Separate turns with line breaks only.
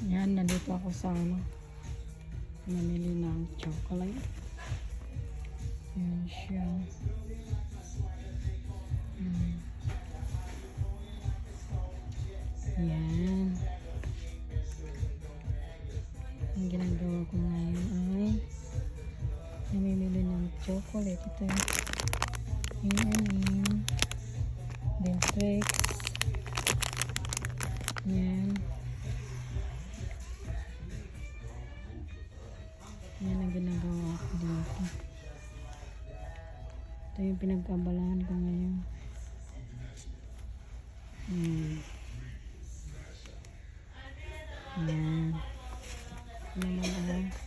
Yan, nandito ako sa namili ng chocolate. Yan siya. Yan. Ang ginagawa ko ngayon ay namimili ng chocolate. Ito yung Dentrix. Yan. Yan ang ginagawa ko dito. Ito yung pinagkabalahan ko ngayon. Yan. Naman